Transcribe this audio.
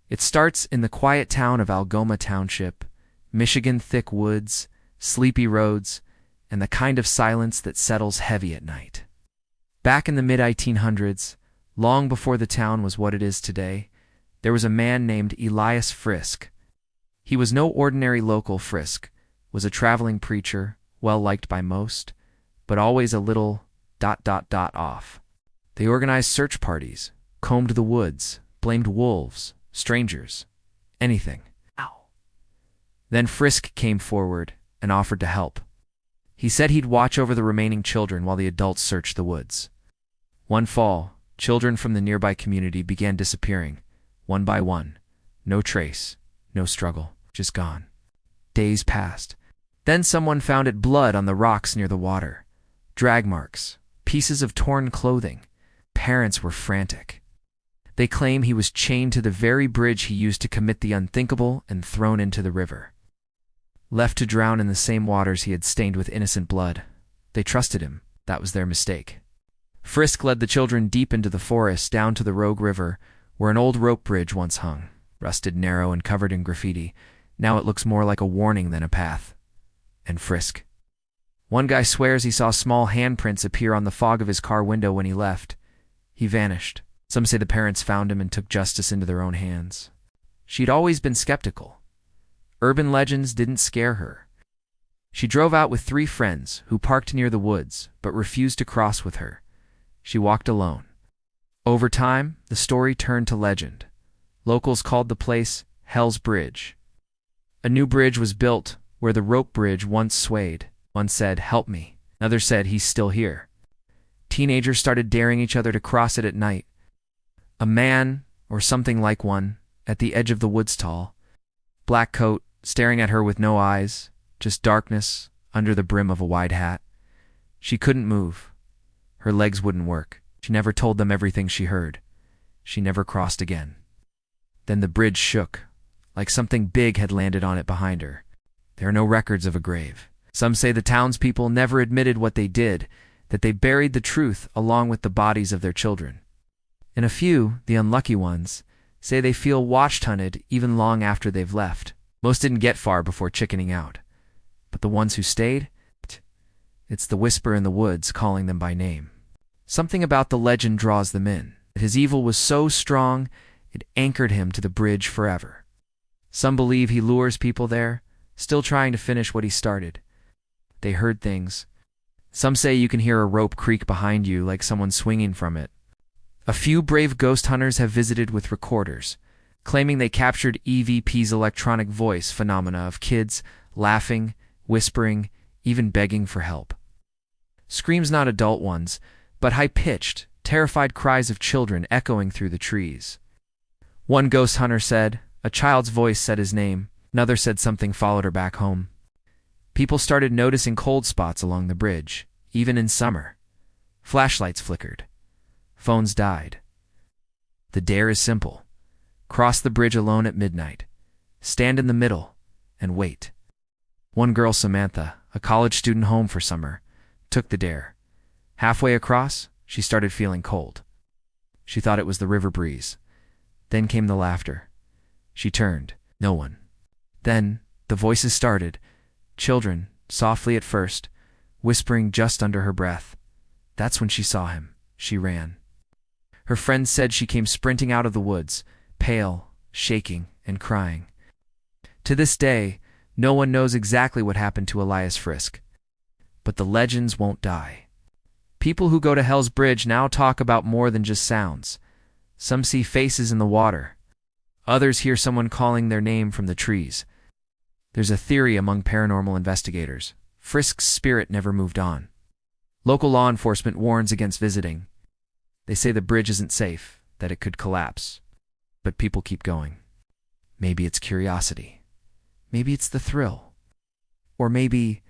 It starts in the quiet town of Algoma Township, Michigan. Thick woods, sleepy roads, and the kind of silence that settles heavy at night. Back in the mid-1800s, long before the town was what it is today, there was a man named Elias Frisk. He was no ordinary local. Frisk was a traveling preacher, well liked by most, but always a little ... off. They organized search parties, combed the woods, blamed wolves, strangers, anything. Ow. Then Frisk came forward and offered to help. He said he'd watch over the remaining children while the adults searched the woods. One fall, children from the nearby community began disappearing, one by one. No trace, no struggle, just gone. Days passed. Then someone found blood on the rocks near the water. Drag marks, pieces of torn clothing. Parents were frantic. They claim he was chained to the very bridge he used to commit the unthinkable and thrown into the river. Left to drown in the same waters he had stained with innocent blood. They trusted him. That was their mistake. Frisk led the children deep into the forest, down to the Rogue River, where an old rope bridge once hung. Rusted, narrow, and covered in graffiti. Now it looks more like a warning than a path. And Frisk. One guy swears he saw small handprints appear on the fog of his car window when he left. He vanished. Some say the parents found him and took justice into their own hands. She'd always been skeptical. Urban legends didn't scare her. She drove out with 3 friends who parked near the woods but refused to cross with her. She walked alone. Over time, the story turned to legend. Locals called the place Hell's Bridge. A new bridge was built where the rope bridge once swayed. One said, "Help me." Another said, "He's still here." Teenagers started daring each other to cross it at night. A man, or something like one, at the edge of the woods, tall, black coat, staring at her with no eyes, just darkness under the brim of a wide hat. She couldn't move. Her legs wouldn't work. She never told them everything she heard. She never crossed again. Then the bridge shook, like something big had landed on it behind her. There are no records of a grave. Some say the townspeople never admitted what they did, that they buried the truth along with the bodies of their children. And a few, the unlucky ones, say they feel watch-hunted even long after they've left. Most didn't get far before chickening out. But the ones who stayed, it's the whisper in the woods calling them by name. Something about the legend draws them in. His evil was so strong, it anchored him to the bridge forever. Some believe he lures people there, still trying to finish what he started. They heard things. Some say you can hear a rope creak behind you like someone swinging from it. A few brave ghost hunters have visited with recorders, claiming they captured EVP's electronic voice phenomena of kids laughing, whispering, even begging for help. Screams, not adult ones, but high-pitched, terrified cries of children echoing through the trees. One ghost hunter said, a child's voice said his name. Another said something followed her back home. People started noticing cold spots along the bridge, even in summer. Flashlights flickered. Phones died. The dare is simple. Cross the bridge alone at midnight. Stand in the middle and wait. One girl, Samantha, a college student home for summer, took the dare. Halfway across, she started feeling cold. She thought it was the river breeze. Then came the laughter. She turned. No one. Then the voices started. Children, softly at first, whispering just under her breath. That's when she saw him. She ran. Her friends said she came sprinting out of the woods, pale, shaking, and crying. To this day, no one knows exactly what happened to Elias Frisk. But the legends won't die. People who go to Hell's Bridge now talk about more than just sounds. Some see faces in the water. Others hear someone calling their name from the trees. There's a theory among paranormal investigators. Frisk's spirit never moved on. Local law enforcement warns against visiting. They say the bridge isn't safe, that it could collapse. But people keep going. Maybe it's curiosity. Maybe it's the thrill. Or maybe